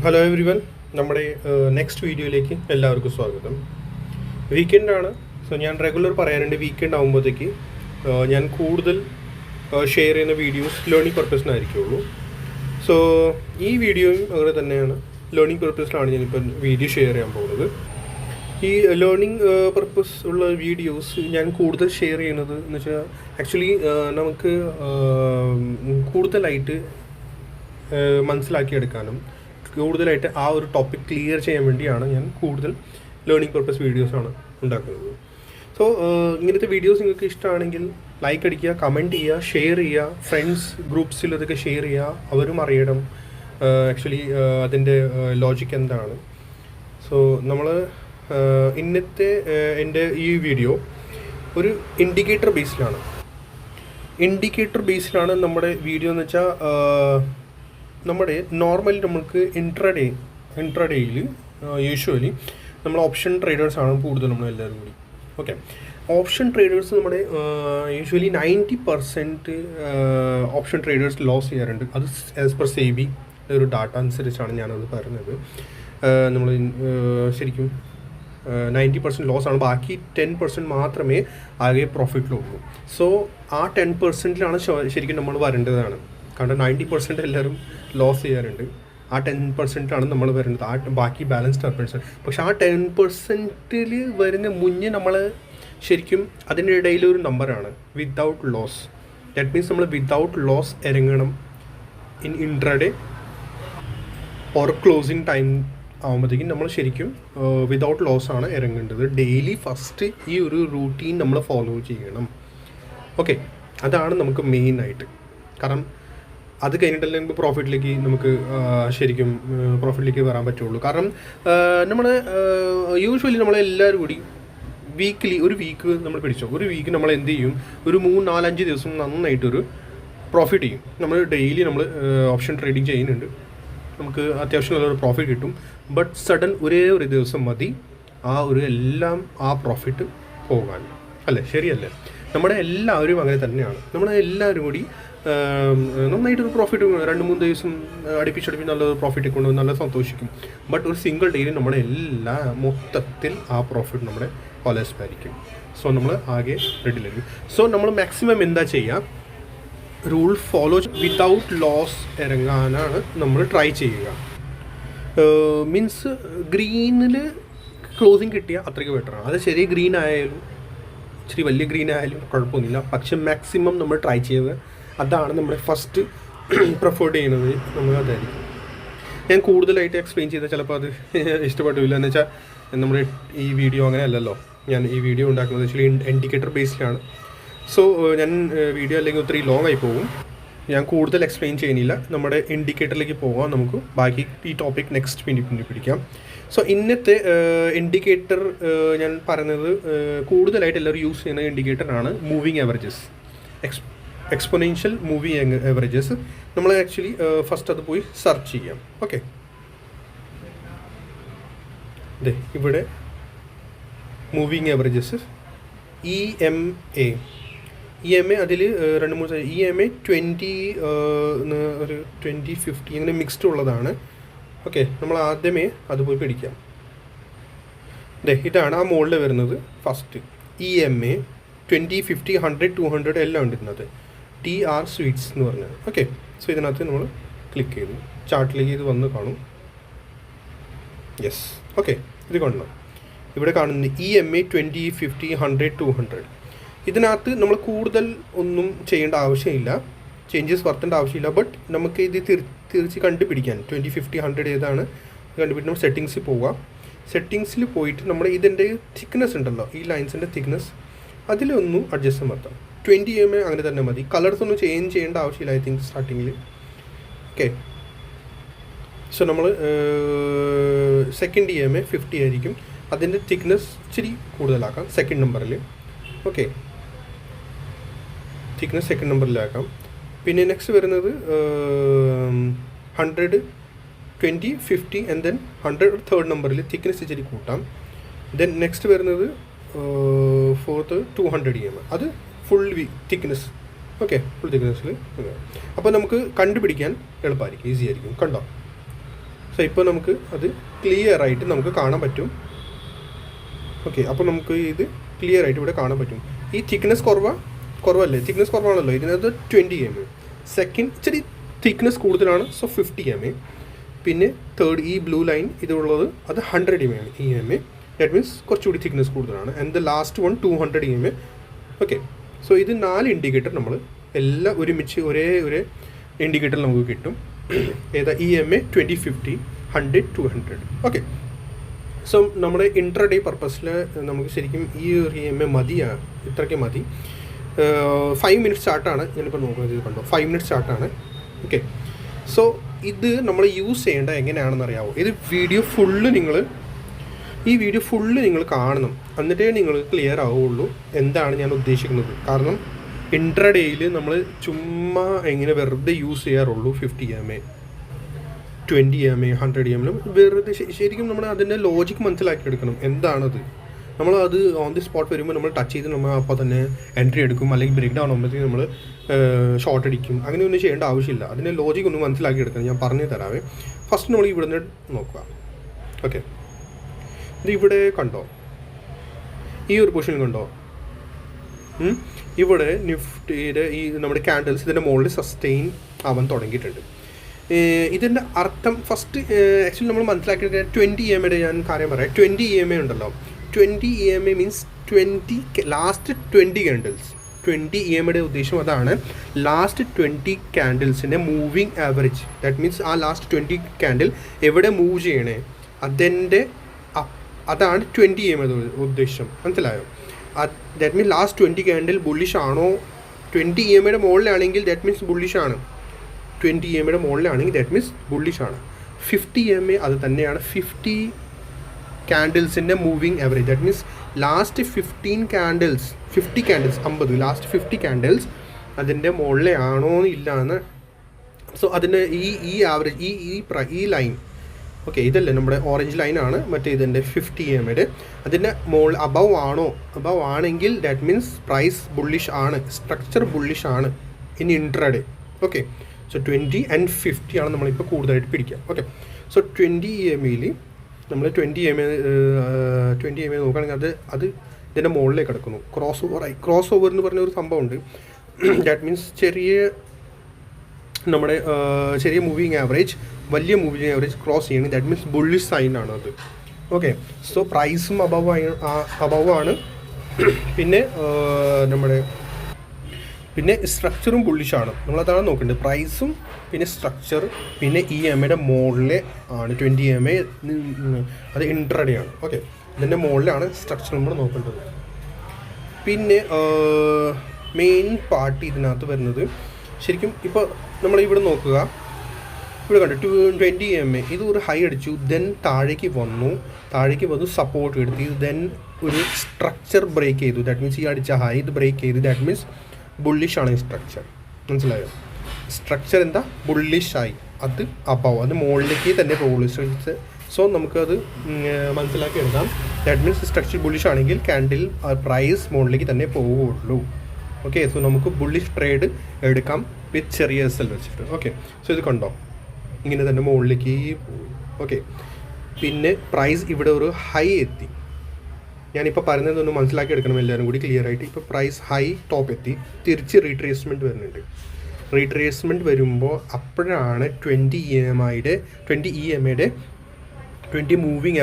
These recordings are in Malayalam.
ഹലോ എവരി വൺ, നമ്മുടെ നെക്സ്റ്റ് വീഡിയോയിലേക്ക് എല്ലാവർക്കും സ്വാഗതം. വീക്കെൻഡാണ്. സോ ഞാൻ റെഗുലർ പറയാറുണ്ട്, വീക്കെൻഡ് ആകുമ്പോഴത്തേക്ക് ഞാൻ കൂടുതൽ ഷെയർ ചെയ്യുന്ന വീഡിയോസ് ലേണിംഗ് പർപ്പസിനായിരിക്കുള്ളൂ. സോ ഈ വീഡിയോയും അങ്ങനെ തന്നെയാണ്, ലേണിംഗ് പർപ്പസിലാണ് ഞാനിപ്പോൾ വീഡിയോ ഷെയർ ചെയ്യാൻ പോകുന്നത്. ഈ ലേണിംഗ് പർപ്പസ് ഉള്ള വീഡിയോസ് ഞാൻ കൂടുതൽ ഷെയർ ചെയ്യുന്നത് എന്ന് വെച്ചാൽ ആക്ച്വലി നമുക്ക് കൂടുതലായിട്ട് മനസ്സിലാക്കിയെടുക്കാനും കൂടുതലായിട്ട് ആ ഒരു ടോപ്പിക് ക്ലിയർ ചെയ്യാൻ വേണ്ടിയാണ് ഞാൻ കൂടുതൽ ലേണിംഗ് പർപ്പസ് വീഡിയോസാണ് ഉണ്ടാക്കുന്നത്. സോ ഇങ്ങനത്തെ വീഡിയോസ് നിങ്ങൾക്ക് ഇഷ്ടമാണെങ്കിൽ ലൈക്ക് അടിക്കുക, കമൻറ്റ് ചെയ്യുക, ഷെയർ ചെയ്യുക, ഫ്രണ്ട്സ് ഗ്രൂപ്പ്സിൽ അതൊക്കെ ഷെയർ ചെയ്യുക, അവരും അറിയണം ആക്ച്വലി അതിൻ്റെ ലോജിക്ക് എന്താണ്. സോ നമ്മൾ ഇന്നത്തെ എൻ്റെ ഈ വീഡിയോ ഒരു ഇൻഡിക്കേറ്റർ ബേസിലാണ് നമ്മുടെ വീഡിയോ എന്ന് വെച്ചാൽ നമ്മുടെ നോർമലി നമുക്ക് ഇൻട്രാഡേയിൽ യൂഷ്വലി നമ്മൾ ഓപ്ഷൻ ട്രേഡേഴ്സാണ് കൂടുതൽ നമ്മളെല്ലാവരും കൂടി. ഓക്കെ, ഓപ്ഷൻ ട്രേഡേഴ്സ് നമ്മുടെ യൂഷ്വലി 90% ഓപ്ഷൻ ട്രേഡേഴ്സ് ലോസ് ചെയ്യാറുണ്ട്. അത് ആസ് പെർ സെബി ഒരു ഡാറ്റ അനുസരിച്ചാണ് ഞാനത് പറഞ്ഞത്. നമ്മൾ ശരിക്കും 90% ലോസാണ്, ബാക്കി 10% മാത്രമേ ആകെ പ്രോഫിറ്റിലുള്ളൂ. സോ ആ 10%ലാണ് ശരിക്കും നമ്മൾ വരേണ്ടതാണ്. കാരണം 90% എല്ലാവരും ലോസ് ചെയ്യാറുണ്ട്. ആ 10%ലാണ് നമ്മൾ വരുന്നത്. ആ ബാക്കി ബാലൻസ് 10%. പക്ഷെ ആ 10%ൽ വരുന്ന മുന്നേ നമ്മൾ ശരിക്കും അതിൻ്റെ ഇടയിലൊരു നമ്പറാണ് വിത്തൗട്ട് ലോസ്. ദാറ്റ് മീൻസ് നമ്മൾ വിത്തൗട്ട് ലോസ് ഇറങ്ങണം in intraday or closing time ആകുമ്പോഴത്തേക്കും നമ്മൾ ശരിക്കും വിതൗട്ട് ലോസ് ആണ് ഇറങ്ങേണ്ടത്. ഡെയിലി ഫസ്റ്റ് ഈ ഒരു റൂട്ടീൻ നമ്മൾ ഫോളോ ചെയ്യണം. ഓക്കെ, അതാണ് നമുക്ക് മെയിനായിട്ട്. കാരണം അത് കഴിഞ്ഞിട്ടല്ലെങ്കിൽ പ്രോഫിറ്റിലേക്ക് നമുക്ക് ശരിക്കും പ്രോഫിറ്റിലേക്ക് വരാൻ പറ്റുള്ളൂ. കാരണം നമ്മൾ യൂഷ്വലി നമ്മളെല്ലാവരും കൂടി ഒരു വീക്ക് നമ്മൾ പിടിച്ചോ, ഒരു വീക്ക് നമ്മൾ എന്ത് ചെയ്യും, ഒരു 3-4-5 ദിവസം നന്നായിട്ടൊരു പ്രോഫിറ്റ് ചെയ്യും. നമ്മൾ ഡെയിലി നമ്മൾ ഓപ്ഷൻ ട്രേഡിങ് ചെയ്യുന്നുണ്ട്, നമുക്ക് അത്യാവശ്യം നല്ലൊരു പ്രോഫിറ്റ് കിട്ടും. ബട്ട് സഡൻ ഒരേ ഒരു ദിവസം മതി ആ പ്രോഫിറ്റ് പോകാൻ. അല്ലേ, ശരിയല്ലേ? നമ്മുടെ എല്ലാവരും അങ്ങനെ തന്നെയാണ്. നമ്മളെല്ലാവരും കൂടി നന്നായിട്ടൊരു പ്രോഫിറ്റ് 2-3 ദിവസം അടുപ്പിച്ചടുപ്പിച്ച് നല്ലൊരു പ്രോഫിറ്റ് കൊണ്ട് നല്ല സന്തോഷിക്കും. ബട്ട് ഒരു സിംഗിൾ ഡേയിൽ നമ്മുടെ മൊത്തത്തിൽ ആ പ്രോഫിറ്റ് നമ്മുടെ കൊളസ്പായിരിക്കും. സോ നമ്മൾ ആകെ റെഡിലായിരിക്കും. സോ നമ്മൾ മാക്സിമം എന്താ ചെയ്യുക, റൂൾ ഫോളോ വിത്തൗട്ട് ലോസ് ഇറങ്ങാനാണ് നമ്മൾ ട്രൈ ചെയ്യുക. മീൻസ് ഗ്രീനിൽ ക്ലോസിങ് കിട്ടിയാൽ അത്രയ്ക്ക് ബെറ്ററാണ്. അത് ചെറിയ ഗ്രീൻ ആയാലും ഇച്ചിരി വലിയ ഗ്രീൻ ആയാലും കുഴപ്പമൊന്നുമില്ല. പക്ഷെ മാക്സിമം നമ്മൾ ട്രൈ ചെയ്യുക. അതാണ് നമ്മുടെ ഫസ്റ്റ് പ്രിഫർ ചെയ്യുന്നത്. നമ്മൾ അതായിരിക്കും. ഞാൻ കൂടുതലായിട്ട് എക്സ്പ്ലെയിൻ ചെയ്താൽ ചിലപ്പോൾ അത് ഇഷ്ടപ്പെട്ടില്ല. എന്ന് വെച്ചാൽ നമ്മുടെ ഈ വീഡിയോ അങ്ങനെ അല്ലല്ലോ. ഞാൻ ഈ വീഡിയോ ഉണ്ടാക്കുന്നത് ആക്ച്വലി ഇൻഡിക്കേറ്റർ ബേസ്ഡിലാണ്. സോ ഞാൻ വീഡിയോ അല്ലെങ്കിൽ ഒത്തിരി ലോങ് ആയി പോകും. ഞാൻ കൂടുതൽ എക്സ്പ്ലെയിൻ ചെയ്യുന്നില്ല. നമ്മുടെ ഇൻഡിക്കേറ്ററിലേക്ക് പോകാം. നമുക്ക് ബാക്കി ഈ ടോപ്പിക് നെക്സ്റ്റ് പിന്നെ പിടിക്കാം. സോ ഇന്നത്തെ ഇൻഡിക്കേറ്റർ ഞാൻ പറയുന്നത് കൂടുതലായിട്ട് എല്ലാവരും യൂസ് ചെയ്യുന്ന ഇൻഡിക്കേറ്ററാണ് moving averages, exponential moving averages. നമ്മൾ ആക്ച്വലി ഫസ്റ്റ് അത് പോയി സെർച്ച് ചെയ്യാം. ഓക്കെ, ഇവിടെ മൂവിങ് ആവറേജസ് EMA അതിൽ 2-3 EMA 20 ഒരു 20-50 അങ്ങനെ മിക്സ്ഡ് ഉള്ളതാണ്. ഓക്കെ, നമ്മൾ ആദ്യമേ അത് പോയി പിടിക്കാം. ഇതാണ് ആ മുകളിൽ വരുന്നത് ഫസ്റ്റ് EMA 20, 50, 100, 200 എല്ലാം ഉണ്ട് ഇതിനകത്ത്. TR സ്വീറ്റ്സ് എന്ന് പറഞ്ഞത്. ഓക്കെ, സോ ഇതിനകത്ത് നമ്മൾ ക്ലിക്ക് ചെയ്തു, ചാർട്ടിലേക്ക് ഇത് വന്ന് കാണും. യെസ്, ഓക്കെ, ഇത് കാണണം. ഇവിടെ കാണുന്നത് EMA 20, 50, 100, 200. ഇതിനകത്ത് നമ്മൾ കൂടുതൽ ഒന്നും ചെയ്യേണ്ട ആവശ്യമില്ല, ചേഞ്ചസ് വരുത്തേണ്ട ആവശ്യമില്ല. ബട്ട് നമുക്ക് ഇത് തിരിച്ച് കണ്ടുപിടിക്കാൻ 20, 50, 100 ഏതാണ് കണ്ടുപിടിച്ച് നമ്മൾ സെറ്റിങ്സിൽ പോവുക. സെറ്റിങ്സിൽ പോയിട്ട് നമ്മൾ ഇതിൻ്റെ തിക്നെസ് ഉണ്ടല്ലോ, ഈ ലൈൻസിൻ്റെ തിക്നെസ് അതിലൊന്നും അഡ്ജസ്റ്റ് വരുത്താം. 20 EMA അങ്ങനെ തന്നെ മതി. കളേഴ്സ് ഒന്നും ചേഞ്ച് ചെയ്യേണ്ട ആവശ്യമില്ല ഐ തിങ്ക് സ്റ്റാർട്ടിങ്ങിൽ. ഓക്കെ, സോ നമ്മൾ സെക്കൻഡ് EMA 50 ആയിരിക്കും. അതിൻ്റെ തിക്നെസ് ഇച്ചിരി കൂടുതലാക്കാം സെക്കൻഡ് നമ്പറിൽ. ഓക്കെ, തിക്നെസ് സെക്കൻഡ് നമ്പറിലാക്കാം. പിന്നെ നെക്സ്റ്റ് വരുന്നത് 100, 20, 50 ആൻഡ് ദെൻ 100 തേർഡ് നമ്പറിൽ തിക്നെസ് ഇച്ചിരി കൂട്ടാം. ദെൻ നെക്സ്റ്റ് വരുന്നത് ഫോർത്ത് 200 EMA, അത് ഫുൾ തിക്നെസ്. ഓക്കെ, ഫുൾ തിക്നെസ്സിൽ. അപ്പോൾ നമുക്ക് കണ്ടുപിടിക്കാൻ എളുപ്പമായിരിക്കും, ഈസി ആയിരിക്കും. കണ്ടോ? സോ ഇപ്പോൾ നമുക്ക് അത് ക്ലിയർ ആയിട്ട് നമുക്ക് കാണാൻ പറ്റും. ഓക്കെ, അപ്പോൾ നമുക്ക് ഇത് ക്ലിയർ ആയിട്ട് ഇവിടെ കാണാൻ പറ്റും. ഈ തിക്നെസ് കുറവല്ലേ, തിക്നെസ് കുറവാണല്ലോ, ഇതിനകത്ത് 20 mm. സെക്കൻഡ് ഇച്ചിരി തിക്നെസ് കൂടുതലാണ്, സോ 50 mm. പിന്നെ തേർഡ് ഈ ബ്ലൂ ലൈൻ ഇതുള്ളത് അത് 100 mm. ദാറ്റ് മീൻസ് കുറച്ചുകൂടി തിക്നെസ് കൂടുതലാണ്. And the last one 200 mm. Okay, so ഇത് 4 ഇൻഡിക്കേറ്റർ നമ്മൾ എല്ലാം ഒരുമിച്ച് ഒരേ ഇൻഡിക്കേറ്റർ നമുക്ക് കിട്ടും. ഏതാ EMA 20, 50, 100, 200. ഓക്കെ, സോ നമ്മുടെ ഇൻട്രാഡേ പർപ്പസിൽ നമുക്ക് ശരിക്കും ഈ ഒരു EMA മതിയാണ്, ഇത്രയ്ക്ക് മതി. 5 മിനിറ്റ്സ് ചാർട്ടാണ് ഞാനിപ്പോൾ നോക്കുന്നത്. ഇത് കണ്ടോ, 5 മിനിറ്റ്സ് ചാർട്ടാണ്. ഓക്കെ, സോ ഇത് നമ്മൾ യൂസ് ചെയ്യേണ്ട എങ്ങനെയാണെന്ന് അറിയാമോ? ഈ വീഡിയോ ഫുള്ള് നിങ്ങൾ കാണണം, എന്നിട്ടേ നിങ്ങൾ ക്ലിയർ ആവുള്ളൂ എന്താണ് ഞാൻ ഉദ്ദേശിക്കുന്നത്. കാരണം ഇൻട്രാഡേയിൽ നമ്മൾ ചുമ്മാ എങ്ങനെ വെറുതെ യൂസ് ചെയ്യാറുള്ളൂ 50 mm, 20 mm, 100 mm വെറുതെ. ശരിക്കും നമ്മൾ അതിൻ്റെ ലോജിക്ക് മനസ്സിലാക്കിയെടുക്കണം എന്താണത്. നമ്മളത് ഓൺ ദി സ്പോട്ട് വരുമ്പോൾ നമ്മൾ ടച്ച് ചെയ്ത് നമ്മൾ അപ്പോൾ തന്നെ എൻട്രി എടുക്കും, അല്ലെങ്കിൽ ബ്രേക്ക് ഡൗൺ ആകുമ്പോഴത്തേക്കും നമ്മൾ ഷോർട്ട് അടിക്കും. അങ്ങനെയൊന്നും ചെയ്യേണ്ട ആവശ്യമില്ല. അതിൻ്റെ ലോജിക്ക് ഒന്ന് മനസ്സിലാക്കിയെടുക്കണം. ഞാൻ പറഞ്ഞു തരാവേ. ഫസ്റ്റ് നമ്മൾ ഇവിടെ നിന്ന് നോക്കുക. ഓക്കെ, ഇത് ഇവിടെ കണ്ടോ, ഈ ഒരു പൊസിഷൻ കണ്ടോ? ഇവിടെ നിഫ്റ്റിയുടെ ഈ നമ്മുടെ ക്യാൻഡിൽസ് ഇതിൻ്റെ മുകളിൽ സസ്റ്റെയിൻ ആവാൻ തുടങ്ങിയിട്ടുണ്ട്. ഇതിൻ്റെ അർത്ഥം ഫസ്റ്റ് ആക്ച്വലി നമ്മൾ മനസ്സിലാക്കിയിട്ട് 20 EMA ഞാൻ കാര്യം പറയാം. 20 EMA ഉണ്ടല്ലോ, 20 EMA means 20 last 20 candles. 20 EMA ഉദ്ദേശം അതാണ്, ലാസ്റ്റ് 20 ക്യാൻഡിൽസിൻ്റെ മൂവിങ് ആവറേജ്. ദാറ്റ് മീൻസ് ആ ലാസ്റ്റ് 20 ക്യാൻഡിൽ എവിടെ മൂവ് ചെയ്യണേ അതാണ് 20 EMA ഉദ്ദേശം. മനസ്സിലായോ? That means last 20 candle bullish ആണോ? 20 EMA മുകളിലാണെങ്കിൽ ദാറ്റ് മീൻസ് ബുള്ളിഷ് ആണ്. 20 EMA മുകളിലാണെങ്കിൽ ദാറ്റ് മീൻസ് ബുള്ളിഷ് ആണ്. 50 EMA അത് തന്നെയാണ്, 50 ക്യാൻഡിൽസിൻ്റെ moving average. That means last 50 candles last 50 candles അതിൻ്റെ മുകളിലെ ആണോ ഇല്ല എന്ന്. സോ അതിൻ്റെ ഈ ആവറേജ് ഈ ലൈൻ, ഓക്കെ, ഇതല്ലേ നമ്മുടെ ഓറഞ്ച് ലൈനാണ്, മറ്റേ ഇതിൻ്റെ 50 EMA അതിൻ്റെ അബവ് ആണെങ്കിൽ ദാറ്റ് മീൻസ് പ്രൈസ് ബുള്ളിഷ് ആണ്, സ്ട്രക്ചർ ബുള്ളിഷ് ആണ് in intraday. Okay, so 20 and 50 ആണ് നമ്മളിപ്പോൾ കൂടുതലായിട്ട് പിടിക്കുക. ഓക്കെ, സോ 20 EMAയിൽ നമ്മൾ 20 EMA നോക്കുകയാണെങ്കിൽ അത് ഇതിൻ്റെ മുകളിലേക്ക് കിടക്കുന്നു. ക്രോസ് ഓവർ എന്ന് പറഞ്ഞ ഒരു സംഭവമുണ്ട്. ദാറ്റ് മീൻസ് ചെറിയ മൂവിങ് ആവറേജ് വലിയ മൂവിങ് ആവറേജ് ക്രോസ് ചെയ്യണം. ദാറ്റ് മീൻസ് ബുള്ളിഷ് സൈൻ ആണ് അത്. ഓക്കെ, സോ പ്രൈസും അബവ് ആണ്. പിന്നെ സ്ട്രക്ചറും ബുള്ളിഷാണ്. നമ്മളതാണ് നോക്കേണ്ടത്. പ്രൈസും പിന്നെ സ്ട്രക്ചർ പിന്നെ EMA മുകളിലെ ആണ് 20 EMA, അത് ഇൻട്രാഡേ ആണ്. ഓക്കെ, ഇതിൻ്റെ മുകളിലാണ് സ്ട്രക്ചർ നമ്മൾ നോക്കേണ്ടത്. പിന്നെ മെയിൻ പാർട്ട് ഇതിനകത്ത് വരുന്നത് ശരിക്കും ഇപ്പോൾ നമ്മളിവിടെ നോക്കുക, ഇവിടെ കണ്ടു 20 EMA ഇത് ഒരു ഹൈ അടിച്ചു, ദെൻ താഴേക്ക് വന്നു സപ്പോർട്ട് എടുത്തു, ദെൻ ഒരു സ്ട്രക്ചർ ബ്രേക്ക് ചെയ്തു. ദാറ്റ് മീൻസ് ഈ അടിച്ച ഹൈ ഇത് ബ്രേക്ക് ചെയ്തു. ദാറ്റ് മീൻസ് ബുള്ളിഷ് ആണ് ഈ സ്ട്രക്ചർ. മനസ്സിലായോ? സ്ട്രക്ചർ എന്താ ബുള്ളിഷ് ആയി, അത് അബവ്, അത് മുകളിലേക്ക് തന്നെ പോകുള്ളൂ. സോ നമുക്കത് മനസ്സിലാക്കി എടുക്കാം. ദാറ്റ് മീൻസ് സ്ട്രക്ചർ ബുള്ളിഷ് ആണെങ്കിൽ ക്യാൻഡിൽ പ്രൈസ് മുകളിലേക്ക് തന്നെ പോവുള്ളൂ. ഓക്കെ, സോ നമുക്ക് ബുള്ളിഷ് ട്രേഡ് എടുക്കാം വിത്ത് ചെറിയ SL വെച്ചിട്ട്. ഓക്കെ, സോ ഇത് കണ്ടോ ഇങ്ങനെ തന്നെ മുകളിലേക്ക് പോകും. ഓക്കെ, പിന്നെ പ്രൈസ് ഇവിടെ ഒരു ഹൈ എത്തി. ഞാനിപ്പോൾ പറയുന്നതൊന്ന് മനസ്സിലാക്കി എടുക്കണം എല്ലാവരും കൂടി ക്ലിയർ ആയിട്ട്. ഇപ്പോൾ പ്രൈസ് ഹൈ ടോപ്പ് എത്തി, തിരിച്ച് റീട്രേസ്മെൻറ്റ് വരുന്നുണ്ട്. റീട്രേസ്മെൻറ്റ് വരുമ്പോൾ അപ്പോഴാണ് 20 EMAയുടെ 20 മൂവിങ്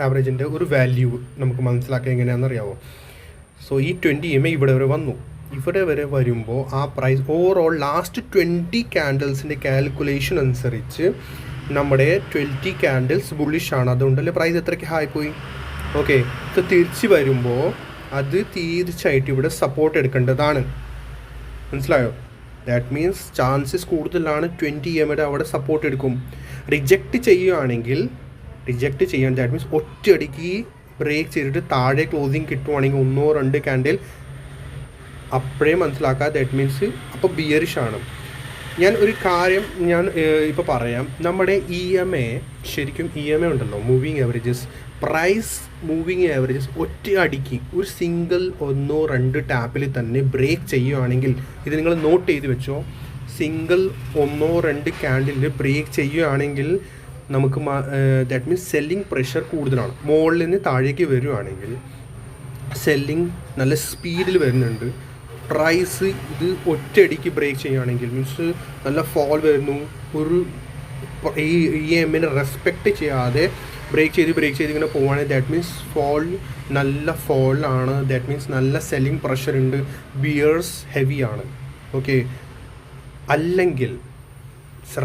ആവറേജിൻ്റെ ഒരു വാല്യൂ നമുക്ക് മനസ്സിലാക്കാൻ എങ്ങനെയാണെന്ന് അറിയാമോ? സോ ഈ 20 EMA ഇവിടെ വരെ വരുമ്പോൾ ആ പ്രൈസ് ഓവറോൾ ലാസ്റ്റ് 20 ക്യാൻഡിൽസിൻ്റെ കാൽക്കുലേഷൻ അനുസരിച്ച് നമ്മുടെ 20 ക്യാൻഡിൽസ് ബുള്ളിഷാണ്. അതുകൊണ്ടല്ലേ പ്രൈസ് എത്രയ്ക്ക് ഹൈ പോയി. ഓക്കെ, സോ തിരിച്ച് വരുമ്പോൾ അത് തീർച്ചയായിട്ടും ഇവിടെ സപ്പോർട്ട് എടുക്കേണ്ടതാണ്. മനസ്സിലായോ? ദാറ്റ് മീൻസ് ചാൻസസ് കൂടുതലാണ് 20 EMA അവിടെ സപ്പോർട്ട് എടുക്കും. റിജക്റ്റ് ചെയ്യുകയാണെങ്കിൽ ദാറ്റ് മീൻസ് ഒറ്റയടിക്ക് ബ്രേക്ക് ചെയ്തിട്ട് താഴെ ക്ലോസിങ് കിട്ടുവാണെങ്കിൽ 1-2 ക്യാൻഡിൽ അപ്പോഴേ മനസ്സിലാക്കുക. ദാറ്റ് മീൻസ് അപ്പോൾ ബിയറിഷ് ആണ്. ഞാൻ ഒരു കാര്യം ഇപ്പോൾ പറയാം. നമ്മുടെ ശരിക്കും EMA ഉണ്ടല്ലോ, moving averages, price moving averages ഒറ്റ അടിക്ക് ഒരു സിംഗിൾ 1-2 ടാപ്പിൽ തന്നെ ബ്രേക്ക് ചെയ്യുകയാണെങ്കിൽ, ഇത് നിങ്ങൾ നോട്ട് ചെയ്ത് വെച്ചോ, സിംഗിൾ 1-2 ക്യാൻഡിൽ ബ്രേക്ക് ചെയ്യുകയാണെങ്കിൽ നമുക്ക് ദാറ്റ് മീൻസ് സെല്ലിംഗ് പ്രഷർ കൂടുതലാണ്. മുകളിൽ നിന്ന് താഴേക്ക് വരുവാണെങ്കിൽ സെല്ലിംഗ് നല്ല സ്പീഡിൽ വരുന്നുണ്ട്. പ്രൈസ് ഇത് ഒറ്റയടിക്ക് ബ്രേക്ക് ചെയ്യുകയാണെങ്കിൽ മീൻസ് നല്ല ഫോൾ വരുന്നു, ഒരു ഈ EMനെ റെസ്പെക്റ്റ് ചെയ്യാതെ ബ്രേക്ക് ചെയ്ത് ഇങ്ങനെ പോവുകയാണെങ്കിൽ ദാറ്റ് മീൻസ് നല്ല ഫോളാണ്. ദാറ്റ് മീൻസ് നല്ല സെല്ലിംഗ് പ്രഷർ ഉണ്ട്, ബിയേഴ്സ് ഹെവിയാണ്. ഓക്കെ, അല്ലെങ്കിൽ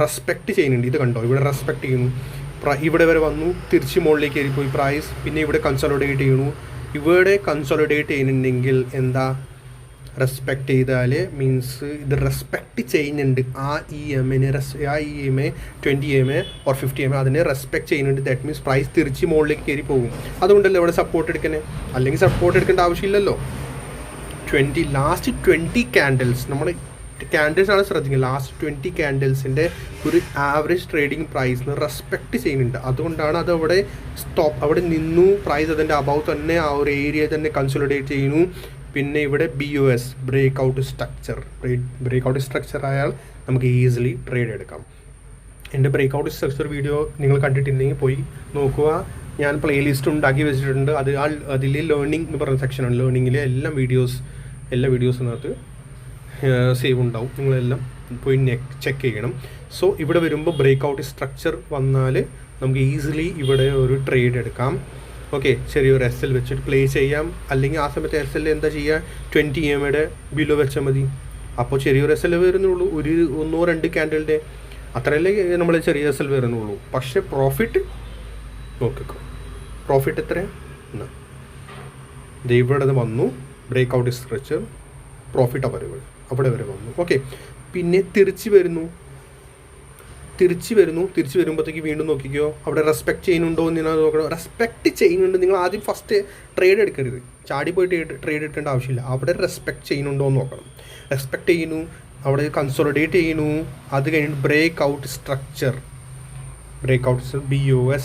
റെസ്പെക്റ്റ് ചെയ്യുന്നുണ്ട്. ഇത് കണ്ടോ, ഇവിടെ റെസ്പെക്റ്റ് ചെയ്യുന്നു, ഇവിടെ വരെ വന്നു, തിരിച്ച് മുകളിലേക്ക് കയറിപ്പോയി പ്രൈസ്, പിന്നെ ഇവിടെ കൺസോളിഡേറ്റ് ചെയ്യുന്നു. ഇവിടെ കൺസോളിഡേറ്റ് ചെയ്യുന്നുണ്ടെങ്കിൽ എന്താ, റെസ്പെക്റ്റ് ചെയ്താൽ മീൻസ് ഇത് റെസ്പെക്റ്റ് ചെയ്യുന്നുണ്ട്. ആ EMനെ 20 EMA ഓർ 50 EMA അതിനെ റെസ്പെക്റ്റ് ചെയ്യുന്നുണ്ട്. ദാറ്റ് മീൻസ് പ്രൈസ് തിരിച്ച് മുകളിലേക്ക് കയറി പോകും. അതുകൊണ്ടല്ലേ ഇവിടെ സപ്പോർട്ട് എടുക്കുന്നത്, അല്ലെങ്കിൽ സപ്പോർട്ട് എടുക്കേണ്ട ആവശ്യമില്ലല്ലോ. ലാസ്റ്റ് 20 ക്യാൻഡിൽസ് നമ്മൾ ക്യാൻഡിൽസാണ് ശ്രദ്ധിക്കുന്നത്. ലാസ്റ്റ് 20 ക്യാൻഡിൽസിൻ്റെ ഒരു ആവറേജ് ട്രേഡിംഗ് പ്രൈസിന് റെസ്പെക്റ്റ് ചെയ്യുന്നുണ്ട്. അതുകൊണ്ടാണ് അത് അവിടെ നിന്നു. പ്രൈസ് അതിൻ്റെ അബവ് തന്നെ ആ ഒരു ഏരിയ തന്നെ കൺസോളിഡേറ്റ് ചെയ്യുന്നു. പിന്നെ ഇവിടെ BOS ബ്രേക്ക്ഔട്ട് സ്ട്രക്ചർ ആയാൽ നമുക്ക് ഈസിലി ട്രേഡ് എടുക്കാം. എൻ്റെ ബ്രേക്ക്ഔട്ട് സ്ട്രക്ചർ വീഡിയോ നിങ്ങൾ കണ്ടിട്ടുണ്ടെങ്കിൽ പോയി നോക്കുക. ഞാൻ പ്ലേലിസ്റ്റ് ഉണ്ടാക്കി വെച്ചിട്ടുണ്ട്. അതിൽ ലേണിംഗ് എന്ന് പറയുന്ന സെക്ഷനാണ്. ലേണിങ്ങിലെ എല്ലാ വീഡിയോസിനകത്ത് സേവ് ഉണ്ടാവും. നിങ്ങളെല്ലാം പോയി ചെക്ക് ചെയ്യണം. സോ ഇവിടെ വരുമ്പോൾ ബ്രേക്ക്ഔട്ട് സ്ട്രക്ചർ വന്നാൽ നമുക്ക് ഈസിലി ഇവിടെ ഒരു ട്രേഡ് എടുക്കാം. ഓക്കെ, ചെറിയൊരു SL വെച്ചിട്ട് പ്ലേ ചെയ്യാം. അല്ലെങ്കിൽ ആ സമയത്ത് SL എന്താ ചെയ്യുക, 20 EMയുടെ ബിലോ വെച്ചാൽ മതി. അപ്പോൾ ചെറിയൊരു SL വരുന്നുള്ളൂ, ഒരു 1-2 ക്യാൻഡലിൻ്റെ അത്രയല്ലേ നമ്മൾ ചെറിയ SL വരുന്നുള്ളൂ. പക്ഷേ പ്രോഫിറ്റ് നോക്കിക്കോ, പ്രോഫിറ്റ് എത്രയാണ്, ഇവിടെ വന്നു ബ്രേക്ക്ഔട്ട് സ്ട്രക്ചർ, പ്രോഫിറ്റ് അവിടെ വരെ വന്നു. ഓക്കെ, പിന്നെ തിരിച്ച് വരുമ്പോഴത്തേക്ക് വീണ്ടും നോക്കിക്കോ, അവിടെ റെസ്പെക്റ്റ് ചെയ്യുന്നുണ്ടോ എന്ന് നിങ്ങൾ നോക്കണം. റെസ്പെക്റ്റ് ചെയ്യുന്നുണ്ട്, നിങ്ങൾ ആദ്യം ഫസ്റ്റ് ട്രേഡ് എടുക്കരുത്, ചാടി പോയിട്ട് ട്രേഡ് എടുക്കേണ്ട ആവശ്യമില്ല. അവിടെ റെസ്പെക്റ്റ് ചെയ്യുന്നുണ്ടോ എന്ന് നോക്കണം. റെസ്പെക്റ്റ് ചെയ്യുന്നു, അവിടെ കൺസോളിഡേറ്റ് ചെയ്യുന്നു. അത് കഴിഞ്ഞിട്ട് ബ്രേക്ക്ഔട്ട് സ്ട്രക്ചർ BOS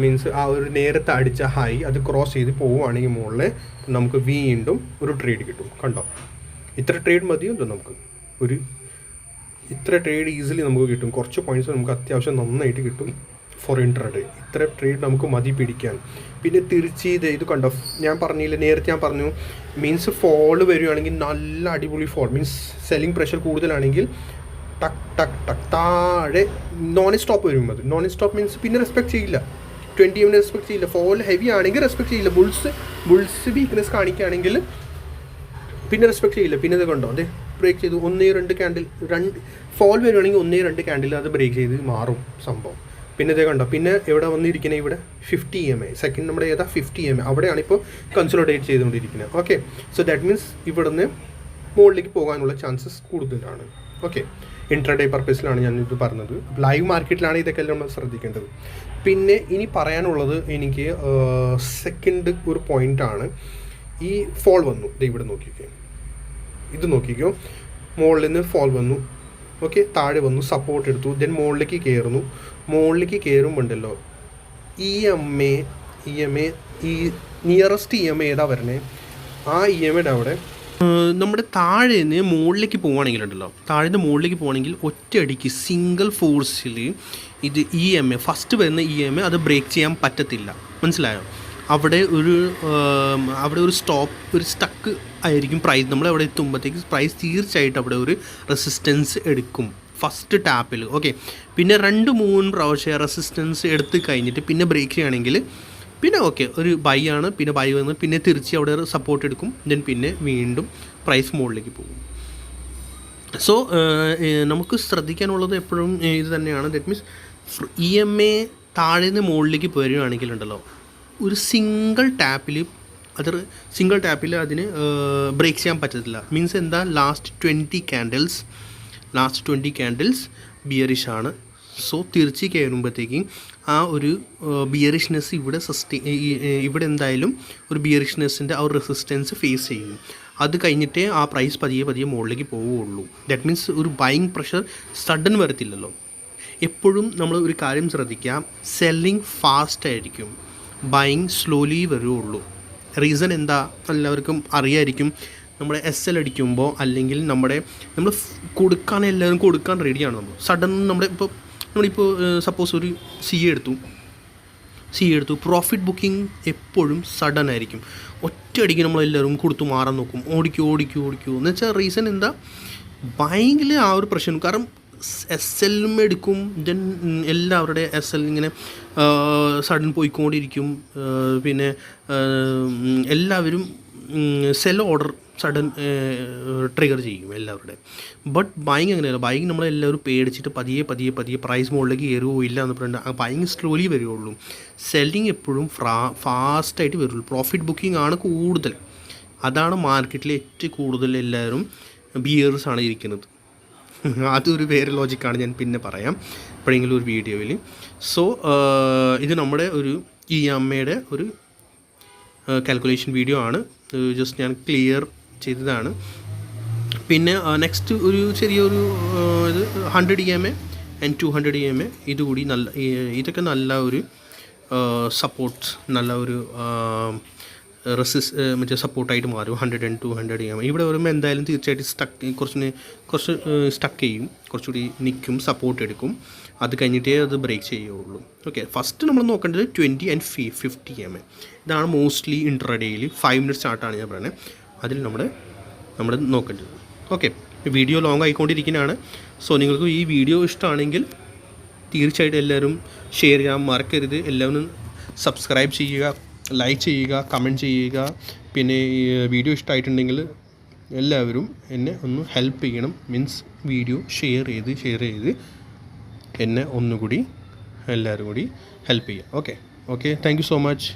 മീൻസ് ആ ഒരു നേരത്തെ അടിച്ച ഹൈ അത് ക്രോസ് ചെയ്ത് പോവുകയാണെങ്കിൽ മുകളിൽ നമുക്ക് വീണ്ടും ഒരു ട്രേഡ് കിട്ടും. കണ്ടോ, ഇത്ര ട്രേഡ് മതിയല്ലോ നമുക്ക്. ഇത്ര ട്രേഡ് ഈസിലി നമുക്ക് കിട്ടും. കുറച്ച് പോയിൻറ്റ്സ് നമുക്ക് അത്യാവശ്യം നന്നായിട്ട് കിട്ടും ഫോർ ഇൻട്രാഡേ. ഇത്ര ട്രേഡ് നമുക്ക് മതി പിടിക്കാൻ. പിന്നെ തിരിച്ച് ഇത് കണ്ടോ, നേരത്തെ ഞാൻ പറഞ്ഞു മീൻസ് ഫോള് വരികയാണെങ്കിൽ നല്ല അടിപൊളി ഫോൾ മീൻസ് സെല്ലിംഗ് പ്രഷർ കൂടുതലാണെങ്കിൽ ടക്ക് ടക്ക് ടക്ക് താഴെ നോൺ സ്റ്റോപ്പ് വരും. അത് നോൺ സ്റ്റോപ്പ് മീൻസ് പിന്നെ റെസ്പെക്റ്റ് ചെയ്യില്ല, 20 EMനെ റെസ്പെക്റ്റ് ചെയ്യില്ല. ഫോൾ ഹെവി ആണെങ്കിൽ റെസ്പെക്റ്റ് ചെയ്യില്ല. ബുൾസ് വീക്ക്നെസ് കാണിക്കുകയാണെങ്കിൽ പിന്നെ റെസ്പെക്റ്റ് ചെയ്യില്ല. പിന്നെ ഇത് കണ്ടോ, അതെ ബ്രേക്ക് ചെയ്തു 1-2 ക്യാൻഡിൽ, ഫോൾ വരുവാണെങ്കിൽ 1-2 ക്യാൻഡിൽ അത് ബ്രേക്ക് ചെയ്ത് മാറും സംഭവം. പിന്നെ ഇത് കണ്ടോ, പിന്നെ എവിടെ വന്നിരിക്കുന്നത്, ഇവിടെ 50 EMA സെക്കൻഡ് നമ്മുടെ 50 EMA അവിടെയാണ് ഇപ്പോൾ കൺസോളിഡേറ്റ് ചെയ്തുകൊണ്ടിരിക്കുന്നത്. ഓക്കെ, സോ ദാറ്റ് മീൻസ് ഇവിടുന്ന് മുകളിലേക്ക് പോകാനുള്ള ചാൻസസ് കൂടുതലാണ്. ഓക്കെ, ഇൻട്രാഡേ പർപ്പസിലാണ് ഞാനിത് പറഞ്ഞത്. ലൈവ് മാർക്കറ്റിലാണ് ഇതൊക്കെ നമ്മൾ ശ്രദ്ധിക്കേണ്ടത്. പിന്നെ ഇനി പറയാനുള്ളത് എനിക്ക് സെക്കൻഡ് ഒരു പോയിൻ്റാണ്. ഈ ഫോൾ വന്നു, ഇവിടെ നോക്കിക്കോ, മുകളിൽ നിന്ന് ഫോൾ വന്നു. ഓക്കെ, താഴെ വന്നു, സപ്പോർട്ട് എടുത്തു, ദെൻ മുകളിലേക്ക് കയറുമ്പോണ്ടല്ലോ EMA ഈ നിയറസ്റ്റ് EMA ഏതാ വരണേ, ആ EMയുടെ അവിടെ നമ്മുടെ താഴെ നിന്ന് മുകളിലേക്ക് പോവുകയാണെങ്കിൽ ഒറ്റയടിക്ക് സിംഗിൾ ഫോഴ്സിൽ ഇത് EMA ഫസ്റ്റ് വരുന്ന EMA അത് ബ്രേക്ക് ചെയ്യാൻ പറ്റത്തില്ല. മനസ്സിലായോ? അവിടെ ഒരു സ്റ്റക്ക് ആയിരിക്കും പ്രൈസ്. നമ്മൾ അവിടെ എത്തുമ്പോഴത്തേക്ക് പ്രൈസ് തീർച്ചയായിട്ടും അവിടെ ഒരു റെസിസ്റ്റൻസ് എടുക്കും ഫസ്റ്റ് ടാപ്പിൽ. ഓക്കെ, പിന്നെ 2-3 പ്രാവശ്യം റെസിസ്റ്റൻസ് എടുത്ത് കഴിഞ്ഞിട്ട് പിന്നെ ബ്രേക്ക് ചെയ്യുകയാണെങ്കിൽ പിന്നെ ഓക്കെ ഒരു ബൈ ആണ്. പിന്നെ ബൈ വന്ന് പിന്നെ തിരിച്ച് അവിടെ സപ്പോർട്ട് എടുക്കും, ദെൻ പിന്നെ വീണ്ടും പ്രൈസ് മുകളിലേക്ക് പോകും. സോ നമുക്ക് ശ്രദ്ധിക്കാനുള്ളത് എപ്പോഴും ഇത് തന്നെയാണ്. ദാറ്റ് മീൻസ് EMA താഴെ നിന്ന് മുകളിലേക്ക് വരികയാണെങ്കിലുണ്ടല്ലോ ഒരു സിംഗിൾ ടാപ്പിൽ അതിന് ബ്രേക്ക് ചെയ്യാൻ പറ്റത്തില്ല. മീൻസ് എന്താ, ലാസ്റ്റ് 20 ക്യാൻഡിൽസ് ബിയറിഷ് ആണ്. സോ തിരിച്ച് കയറുമ്പോഴത്തേക്കും ആ ഒരു ബിയറിഷ്നെസ് ഇവിടെ എന്തായാലും ഒരു ബിയറിഷ്നെസ്സിൻ്റെ ആ ഒരു റെസിസ്റ്റൻസ് ഫേസ് ചെയ്യും. അത് കഴിഞ്ഞിട്ടേ ആ പ്രൈസ് പതിയെ മുകളിലേക്ക് പോവുകയുള്ളൂ. ദാറ്റ് മീൻസ് ഒരു ബൈയിങ് പ്രഷർ സഡൻ വരത്തില്ലല്ലോ. എപ്പോഴും നമ്മൾ ഒരു കാര്യം ശ്രദ്ധിക്കാം, സെല്ലിങ് ഫാസ്റ്റ് ആയിരിക്കും, ബൈയിങ് സ്ലോലി വരുള്ളൂ. റീസൺ എന്താ എല്ലാവർക്കും അറിയായിരിക്കും. നമ്മുടെ SL അടിക്കുമ്പോൾ അല്ലെങ്കിൽ നമ്മൾ എല്ലാവരും കൊടുക്കാൻ റെഡിയാണ്. നമ്മൾ സഡൻ ഇപ്പോൾ നമ്മളിപ്പോൾ സപ്പോസ് ഒരു സി എടുത്തു പ്രോഫിറ്റ് ബുക്കിംഗ് എപ്പോഴും സഡൻ ആയിരിക്കും. ഒറ്റയടിക്ക് നമ്മളെല്ലാവരും കൊടുത്തു മാറാൻ നോക്കും, ഓടിക്കൂ എന്ന് വെച്ചാൽ റീസൺ എന്താ, ബൈങ്ങിൽ ആ ഒരു പ്രശ്നം. കാരണം SLും എടുക്കും, ദെൻ എല്ലാവരുടെ SL ഇങ്ങനെ സഡൻ പോയിക്കൊണ്ടിരിക്കും. പിന്നെ എല്ലാവരും സെൽ ഓർഡർ സഡൻ ട്രിഗർ ചെയ്യും എല്ലാവരുടെ. ബട്ട് ബൈങ് അങ്ങനെയല്ല. ബൈങ് നമ്മളെല്ലാവരും പേടിച്ചിട്ട് പതിയെ പ്രൈസ് മുകളിലേക്ക് കയറുകയോ ഇല്ല എന്ന് പറഞ്ഞിട്ട് ബൈങ് സ്ലോലി വരികയുള്ളൂ. സെല്ലിങ് എപ്പോഴും ഫാസ്റ്റായിട്ട് വരുള്ളൂ. പ്രോഫിറ്റ് ബുക്കിംഗ് ആണ് കൂടുതൽ. അതാണ് മാർക്കറ്റിൽ ഏറ്റവും കൂടുതൽ എല്ലാവരും ബിയേഴ്സാണ് ഇരിക്കുന്നത്. അതൊരു വേറെ ലോജിക്കാണ്, ഞാൻ പിന്നെ പറയാം എപ്പോഴെങ്കിലും ഒരു വീഡിയോയിൽ. സോ ഇത് നമ്മുടെ ഈ അമ്മയുടെ ഒരു കാൽക്കുലേഷൻ വീഡിയോ ആണ്. ജസ്റ്റ് ഞാൻ ക്ലിയർ ചെയ്തതാണ്. പിന്നെ നെക്സ്റ്റ് ഒരു ചെറിയൊരു ഇത് 100 EMA ആൻഡ് 200 EMA ഇതുകൂടി ഇതൊക്കെ നല്ല ഒരു സപ്പോർട്ട്സ്, നല്ല ഒരു മറ്റേ സപ്പോർട്ടായിട്ട് മാറും. 100 and 200 EMA ഇവിടെ വരുമ്പോൾ എന്തായാലും തീർച്ചയായിട്ടും കുറച്ച് സ്റ്റക്ക് ചെയ്യും, കുറച്ചുകൂടി നിൽക്കും, സപ്പോർട്ട് എടുക്കും. അത് കഴിഞ്ഞിട്ടേ അത് ബ്രേക്ക് ചെയ്യുള്ളൂ. ഓക്കെ, ഫസ്റ്റ് നമ്മൾ നോക്കേണ്ടത് 20 and 50 EMA. ഇതാണ് മോസ്റ്റ്ലി ഇൻട്രാഡേയിൽ 5 minutes ചാർട്ടാണ് ഞാൻ പറയുന്നത്. അതിൽ നമ്മൾ നോക്കേണ്ടത്. ഓക്കെ, വീഡിയോ ലോങ് ആയിക്കൊണ്ടിരിക്കുന്നതാണ്. സോ നിങ്ങൾക്ക് ഈ വീഡിയോ ഇഷ്ടമാണെങ്കിൽ തീർച്ചയായിട്ടും എല്ലാവരും ഷെയർ ചെയ്യാൻ മറക്കരുത്. എല്ലാവരും സബ്സ്ക്രൈബ് ചെയ്യുക, ലൈക്ക് ചെയ്യുക, കമൻറ്റ് ചെയ്യുക. പിന്നെ ഈ വീഡിയോ ഇഷ്ടമായിട്ടുണ്ടെങ്കിൽ എല്ലാവരും എന്നെ ഒന്ന് ഹെൽപ്പ് ചെയ്യണം. മീൻസ് വീഡിയോ ഷെയർ ചെയ്ത് എന്നെ ഒന്നുകൂടി എല്ലാവരും കൂടി ഹെൽപ്പ് ചെയ്യുക. Okay, thank you so much.